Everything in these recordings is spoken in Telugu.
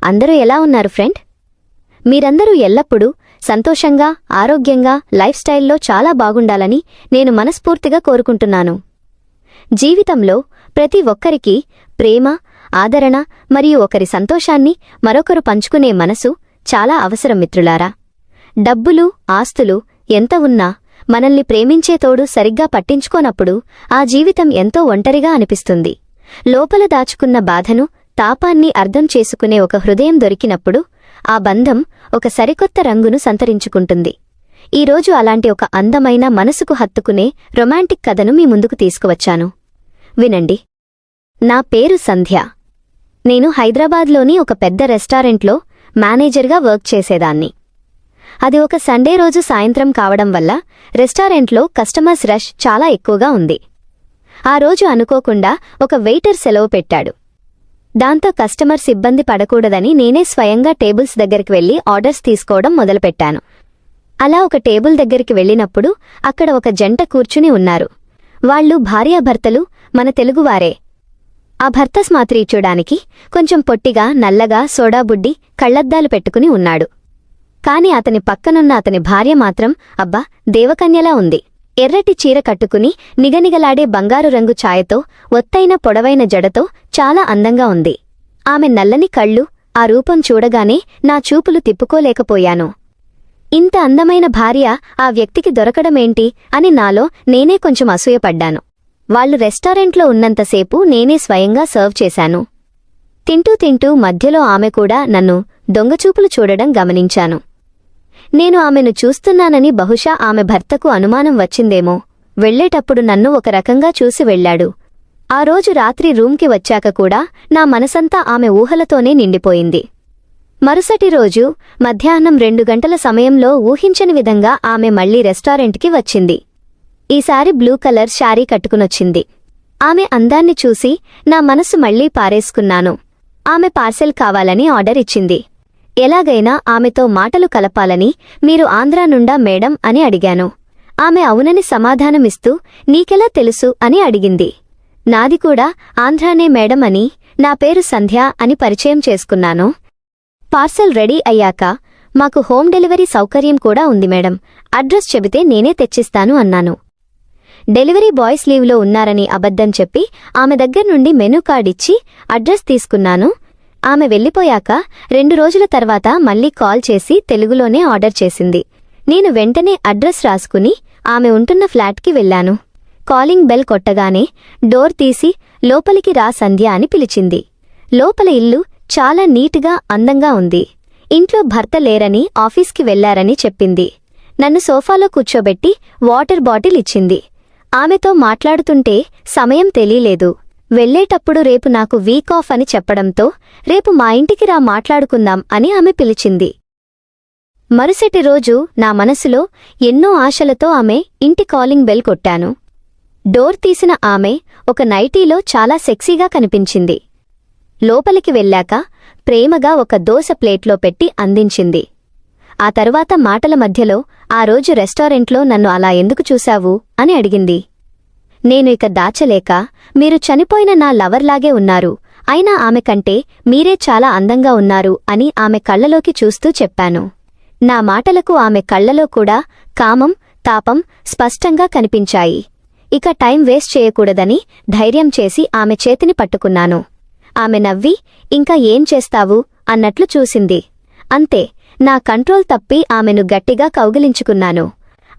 అందరూ ఎలా ఉన్నారు ఫ్రెండ్? మీరందరూ ఎల్లప్పుడూ సంతోషంగా, ఆరోగ్యంగా, లైఫ్ స్టైల్లో చాలా బాగుండాలని నేను మనస్ఫూర్తిగా కోరుకుంటున్నాను. జీవితంలో ప్రతి ఒక్కరికీ ప్రేమ, ఆదరణ మరియు ఒకరి సంతోషాన్ని మరొకరు పంచుకునే మనసు చాలా అవసరం మిత్రులారా. డబ్బులు, ఆస్తులు ఎంత ఉన్నా మనల్ని ప్రేమించే తోడు సరిగ్గా పట్టించుకోనప్పుడు ఆ జీవితం ఎంతో ఒంటరిగా అనిపిస్తుంది. లోపల దాచుకున్న బాధను, తాపాన్ని అర్థం చేసుకునే ఒక హృదయం దొరికినప్పుడు ఆ బంధం ఒక సరికొత్త రంగును సంతరించుకుంటుంది. ఈరోజు అలాంటి ఒక అందమైన, మనసుకు హత్తుకునే రొమాంటిక్ కథను మీ ముందుకు తీసుకువచ్చాను. వినండి. నా పేరు సంధ్య. నేను హైదరాబాద్లోని ఒక పెద్ద రెస్టారెంట్లో మేనేజర్గా వర్క్ చేసేదాన్ని. అది ఒక సండే రోజు సాయంత్రం కావడం వల్ల రెస్టారెంట్లో కస్టమర్స్ రష్ చాలా ఎక్కువగా ఉంది. ఆ రోజు అనుకోకుండా ఒక వెయిటర్ సెలవు పెట్టాడు. దాంతో కస్టమర్స్ ఇబ్బంది పడకూడదని నేనే స్వయంగా టేబుల్స్ దగ్గరికి వెళ్లి ఆర్డర్స్ తీసుకోవడం మొదలుపెట్టాను. అలా ఒక టేబుల్ దగ్గరికి వెళ్ళినప్పుడు అక్కడ ఒక జంట కూర్చుని ఉన్నారు. వాళ్లు భార్యాభర్తలు, మన తెలుగువారే. ఆ భర్త స్మాత్రి చూడానికి కొంచెం పొట్టిగా, నల్లగా, సోడాబుడ్డి, కళ్లద్దాలు పెట్టుకుని ఉన్నాడు. కాని అతని పక్కనున్న అతని భార్య మాత్రం అబ్బా దేవకన్యలా ఉంది. ఎర్రటి చీర కట్టుకుని నిగనిగలాడే బంగారు రంగు ఛాయతో, ఒత్తైన పొడవైన జడతో చాలా అందంగా ఉంది. ఆమె నల్లని కళ్ళు, ఆ రూపం చూడగానే నా చూపులు తిప్పుకోలేకపోయాను. ఇంత అందమైన భార్య ఆ వ్యక్తికి దొరకడమేంటి అని నాలో నేనే కొంచెం అసూయపడ్డాను. వాళ్లు రెస్టారెంట్లో ఉన్నంతసేపు నేనే స్వయంగా సర్వ్ చేశాను. తింటూ మధ్యలో ఆమె కూడా నన్ను దొంగచూపులు చూడడం గమనించాను. నేను ఆమెను చూస్తున్నానని బహుశా ఆమె భర్తకు అనుమానం వచ్చిందేమో. వెళ్లేటప్పుడు నన్ను ఒక రకంగా చూసి వెళ్లాడు. ఆ రోజు రాత్రి రూంకి వచ్చాక కూడా నా మనసంతా ఆమె ఊహలతోనే నిండిపోయింది. మరుసటి రోజు మధ్యాహ్నం 2 గంటల సమయంలో ఊహించని విధంగా ఆమె మళ్లీ రెస్టారెంట్కి వచ్చింది. ఈసారి బ్లూ కలర్ శారీ కట్టుకునొచ్చింది. ఆమె అందాన్ని చూసి నా మనసు మళ్లీ పారేసుకున్నాను. ఆమె పార్సెల్ కావాలని ఆర్డర్ ఇచ్చింది. ఎలాగైనా ఆమెతో మాటలు కలపాలని, మీరు ఆంధ్రా నుండా మేడం అని అడిగాను. ఆమె అవునని సమాధానమిస్తూ నీకెలా తెలుసు అని అడిగింది. నాది కూడా ఆంధ్రానే మేడం అని, నా పేరు సంధ్య అని పరిచయం చేసుకున్నాను. పార్సెల్ రెడీ అయ్యాక మాకు హోమ్ డెలివరీ సౌకర్యం కూడా ఉంది మేడం, అడ్రస్ చెబితే నేనే తెచ్చిస్తాను అన్నాను. డెలివరీ బాయ్స్ లీవ్లో ఉన్నారని అబద్ధం చెప్పి ఆమె దగ్గర్నుండి మెనూ కార్డ్ ఇచ్చి అడ్రస్ తీసుకున్నాను. ఆమె వెళ్లిపోయాక 2 రోజుల తర్వాత మళ్లీ కాల్ చేసి తెలుగులోనే ఆర్డర్ చేసింది. నేను వెంటనే అడ్రస్ రాసుకుని ఆమె ఉంటున్న ఫ్లాట్కి వెళ్లాను. కాలింగ్ బెల్ కొట్టగానే డోర్ తీసి లోపలికి రా సంధ్య అని పిలిచింది. లోపల ఇల్లు చాలా నీట్గా, అందంగా ఉంది. ఇంట్లో భర్త లేరని, ఆఫీస్కి వెళ్లారని చెప్పింది. నన్ను సోఫాలో కూర్చోబెట్టి వాటర్ బాటిల్ ఇచ్చింది. ఆమెతో మాట్లాడుతుంటే సమయం తెలీలేదు. వెళ్లేటప్పుడు రేపు నాకు వీక్ ఆఫ్ అని చెప్పడంతో రేపు మా ఇంటికి రా మాట్లాడుకుందాం అని ఆమె పిలిచింది. మరుసటి రోజు నా మనసులో ఎన్నో ఆశలతో ఆమె ఇంటి కాలింగ్ బెల్ కొట్టాను. డోర్ తీసిన ఆమె ఒక నైటీలో చాలా సెక్సీగా కనిపించింది. లోపలికి వెళ్ళాక ప్రేమగా ఒక దోస ప్లేట్లో పెట్టి అందించింది. ఆ తరువాత మాటల మధ్యలో ఆ రోజు రెస్టారెంట్లో నన్ను అలా ఎందుకు చూశావు అని అడిగింది. నేను ఇక దాచలేక, మీరు చనిపోయిన నా లవర్లాగే ఉన్నారు, అయినా ఆమె కంటే మీరే చాలా అందంగా ఉన్నారు అని ఆమె కళ్లలోకి చూస్తూ చెప్పాను. నా మాటలకు ఆమె కళ్లలో కూడా కామం, తాపం స్పష్టంగా కనిపించాయి. ఇక టైం వేస్ట్ చేయకూడదని ధైర్యం చేసి ఆమె చేతిని పట్టుకున్నాను. ఆమె నవ్వి ఇంకా ఏం చేస్తావు అన్నట్లు చూసింది. అంతే, నా కంట్రోల్ తప్పి ఆమెను గట్టిగా కౌగిలించుకున్నాను.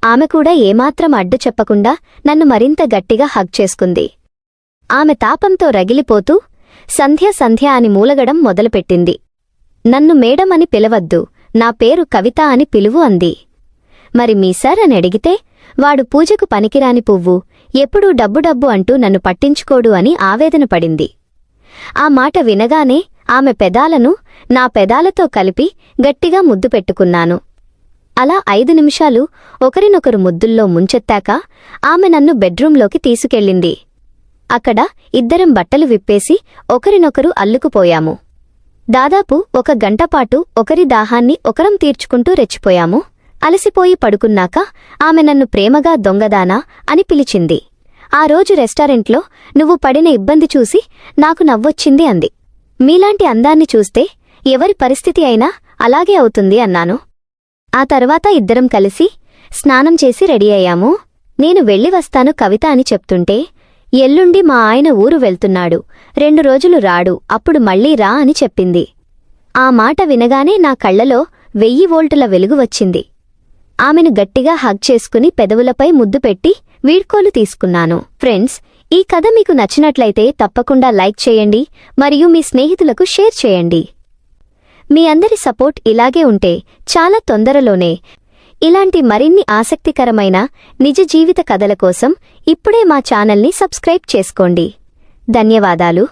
ఆమె కూడా ఏమాత్రం అడ్డు చెప్పకుండా నన్ను మరింత గట్టిగా హగ్ చేసుకుంది. ఆమె తాపంతో రగిలిపోతూ సంధ్య సంధ్య అని మూలగడం మొదలుపెట్టింది. నన్ను మేడం అని పిలవద్దు, నా పేరు కవిత అని పిలువు అంది. మరి మీ సార్ అని అడిగితే వాడు పూజకు పనికిరాని పువ్వు, ఎప్పుడూ డబ్బు డబ్బు అంటూ నన్ను పట్టించుకోడు అని ఆవేదన పడింది. ఆ మాట వినగానే ఆమె పెదాలను నా పెదాలతో కలిపి గట్టిగా ముద్దు పెట్టుకున్నాను. అలా 5 నిమిషాలు ఒకరినొకరు ముద్దుల్లో ముంచెత్తాక ఆమె నన్ను బెడ్రూంలోకి తీసుకెళ్ళింది. అక్కడ ఇద్దరం బట్టలు విప్పేసి ఒకరినొకరు అల్లుకుపోయాము. దాదాపు 1 గంటపాటు ఒకరి దాహాన్ని ఒకరం తీర్చుకుంటూ రెచ్చిపోయాము. అలసిపోయి పడుకున్నాక ఆమె నన్ను ప్రేమగా దొంగదానా అని పిలిచింది. ఆ రోజు రెస్టారెంట్లో నువ్వు పడిన ఇబ్బంది చూసి నాకు నవ్వొచ్చింది అంది. మీలాంటి అందాన్ని చూస్తే ఎవరి పరిస్థితి అయినా అలాగే అవుతుంది అన్నాను. ఆ తర్వాత ఇద్దరం కలిసి స్నానం చేసి రెడీ అయ్యాము. నేను వెళ్ళి వస్తాను కవిత అని చెప్తుంటే, ఎల్లుండి మా ఆయన ఊరు వెళ్తున్నాడు, 2 రోజులు రాడు, అప్పుడు మళ్ళీ రా అని చెప్పింది. ఆ మాట వినగానే నా కళ్లలో 1000 వోల్టుల వెలుగు వచ్చింది. ఆమెను గట్టిగా హగ్ చేసుకుని పెదవులపై ముద్దు పెట్టి వీడ్కోలు తీసుకున్నాను. ఫ్రెండ్స్, ఈ కథ మీకు నచ్చినట్లయితే తప్పకుండా లైక్ చేయండి మరియు మీ స్నేహితులకు షేర్ చేయండి. మీ అందరి సపోర్ట్ ఇలాగే ఉంటే చాలా తొందరలోనే ఇలాంటి మరిన్ని ఆసక్తికరమైన నిజ జీవిత కథల కోసం ఇప్పుడే మా ఛానల్ని సబ్స్క్రైబ్ చేసుకోండి. ధన్యవాదాలు.